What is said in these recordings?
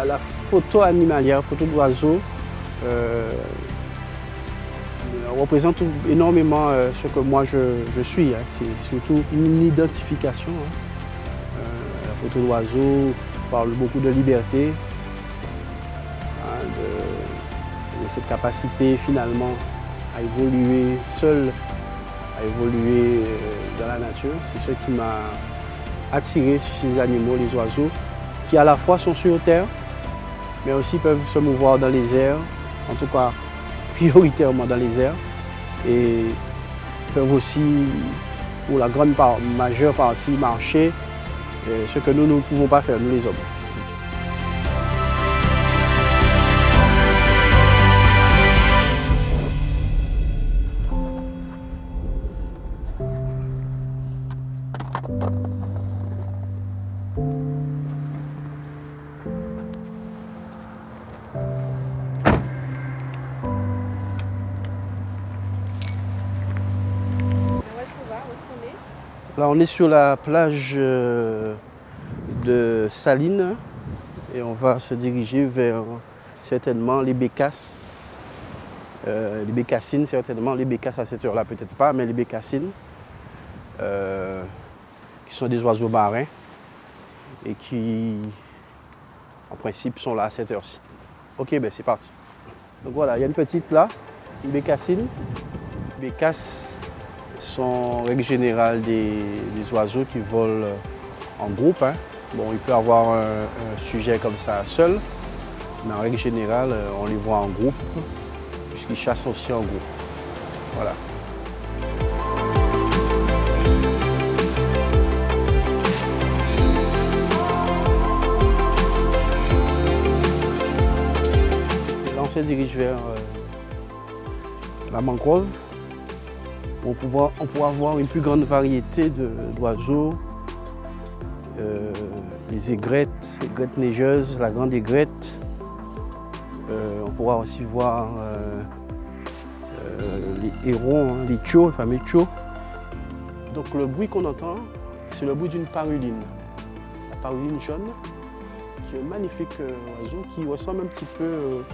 la photo animalière, photo d'oiseaux, représente énormément ce que moi je suis. Hein. C'est surtout une identification. Hein. La photo d'oiseaux parle beaucoup de liberté, hein, de cette capacité finalement à évoluer seul, à évoluer dans la nature. C'est ce qui m'a attiré sur ces animaux, les oiseaux, qui à la fois sont sur terre, mais aussi peuvent se mouvoir dans les airs, en tout cas prioritairement dans les airs, et peuvent aussi, pour la majeure partie, marcher, ce que nous ne pouvons pas faire, nous les hommes. Là, on est sur la plage de Salines et on va se diriger vers certainement les bécasses. Les bécassines, certainement. Les bécasses à cette heure-là, peut-être pas, mais les bécassines, qui sont des oiseaux marins et qui, en principe, sont là à cette heure-ci. Ok, ben c'est parti. Donc voilà, il y a une petite là, une bécassine. Les bécasses sont en règle générale des oiseaux qui volent en groupe. Hein. Bon, il peut y avoir un sujet comme ça seul, mais en règle générale, on les voit en groupe, puisqu'ils chassent aussi en groupe. Voilà. Et là, on se dirige vers la mangrove. On pourra voir une plus grande variété d'oiseaux, les aigrettes neigeuses, la grande aigrette. On pourra aussi voir les hérons, hein, les tchots, le fameux tchot. Donc le bruit qu'on entend, c'est le bruit d'une paruline. La paruline jaune, qui est un magnifique oiseau qui ressemble un petit peu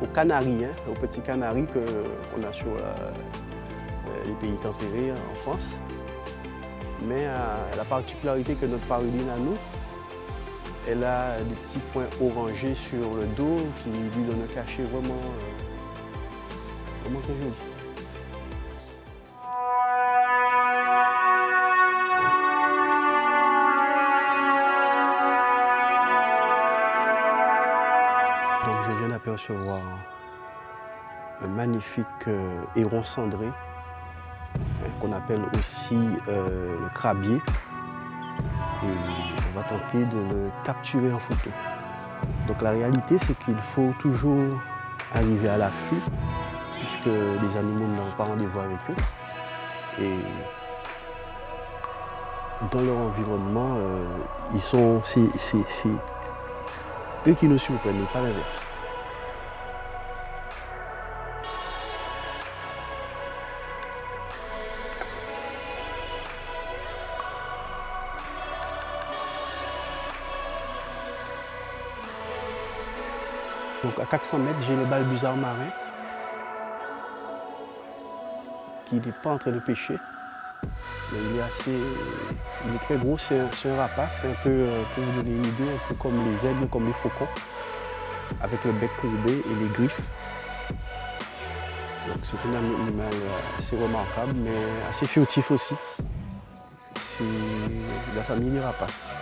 au canari, hein, au petit canari qu'on a sur les pays tempérés en France. Mais la particularité que notre paruline a, nous, elle a des petits points orangés sur le dos qui lui donnent un cachet vraiment très joli. Donc je viens d'apercevoir un magnifique héron cendré, qu'on appelle aussi le crabier. Et on va tenter de le capturer en photo. Donc la réalité, c'est qu'il faut toujours arriver à l'affût, puisque les animaux n'ont pas rendez-vous avec eux. Et dans leur environnement, c'est eux qui nous surprennent, mais pas l'inverse. Donc à 400 mètres, j'ai le balbuzard marin qui n'est pas en train de pêcher. Mais il est très gros, c'est un rapace, un peu, pour vous donner une idée, un peu comme les aigles, comme les faucons, avec le bec courbé et les griffes. Donc c'est un animal assez remarquable, mais assez furtif aussi. C'est la famille des rapaces.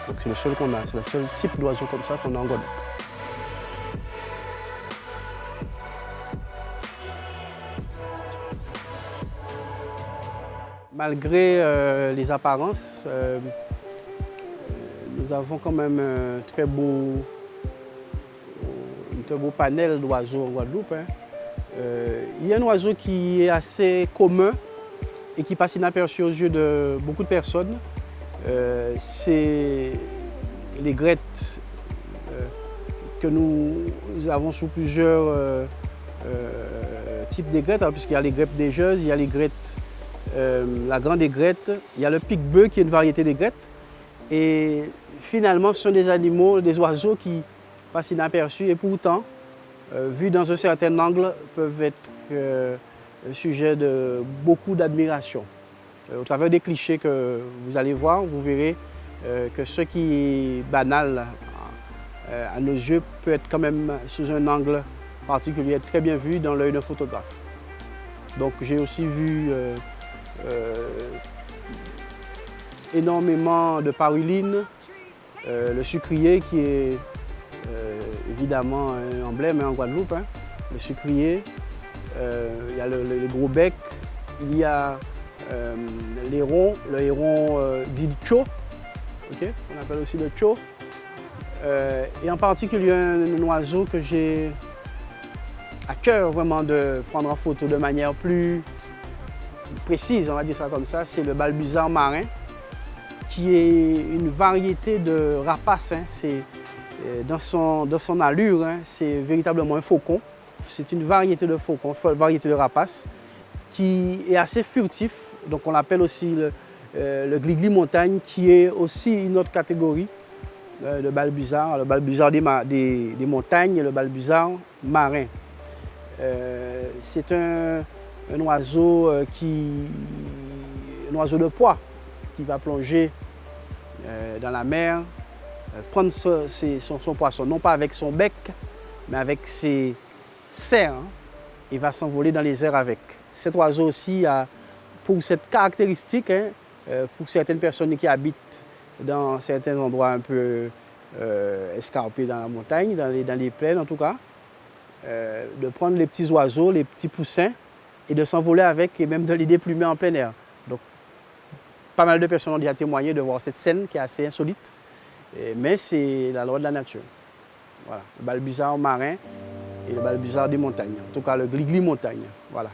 Donc c'est le seul qu'on a, c'est le seul type d'oiseau comme ça qu'on a en Guadeloupe. Malgré les apparences, nous avons quand même un très beau panel d'oiseaux en Guadeloupe. Hein. Il y a un oiseau qui est assez commun et qui passe inaperçu aux yeux de beaucoup de personnes. C'est l'aigrettes que nous avons sous plusieurs types d'aigrettes, puisqu'il y a l'aigrettes neigeuses, il y a l'aigrettes la grande aigrette, il y a le pique-bœuf qui est une variété d'aigrette. Et finalement, ce sont des animaux, des oiseaux qui passent inaperçus et pourtant, vus dans un certain angle, peuvent être sujet de beaucoup d'admiration. Au travers des clichés que vous allez voir, vous verrez que ce qui est banal à nos yeux peut être quand même sous un angle particulier, très bien vu dans l'œil d'un photographe. Donc j'ai aussi vu énormément de parulines, le sucrier qui est évidemment un emblème en Guadeloupe, hein. Le sucrier, il y a le gros bec, il y a l'héron, le héron dit cho, okay, on appelle aussi le cho. Et en particulier un oiseau que j'ai à cœur vraiment de prendre en photo de manière plus précise, on va dire ça comme ça, c'est le balbuzard marin, qui est une variété de rapace, hein. Dans son allure, hein, c'est véritablement un faucon. C'est une variété de faucon, une variété de rapace, qui est assez furtif. Donc on l'appelle aussi le gligli montagne, qui est aussi une autre catégorie de balbuzard, le balbuzard des montagnes et le balbuzard marin. C'est un oiseau un oiseau de proie qui va plonger dans la mer, prendre son poisson, non pas avec son bec, mais avec ses serres, hein, et va s'envoler dans les airs avec. Cet oiseau aussi a pour cette caractéristique, hein, pour certaines personnes qui habitent dans certains endroits un peu escarpés dans la montagne, dans les plaines en tout cas, de prendre les petits oiseaux, les petits poussins, et de s'envoler avec, et même de les déplumer en plein air. Donc, pas mal de personnes ont déjà témoigné de voir cette scène qui est assez insolite, mais c'est la loi de la nature. Voilà, le balbuzard marin et le balbuzard des montagnes, en tout cas le gligli montagne. Voilà.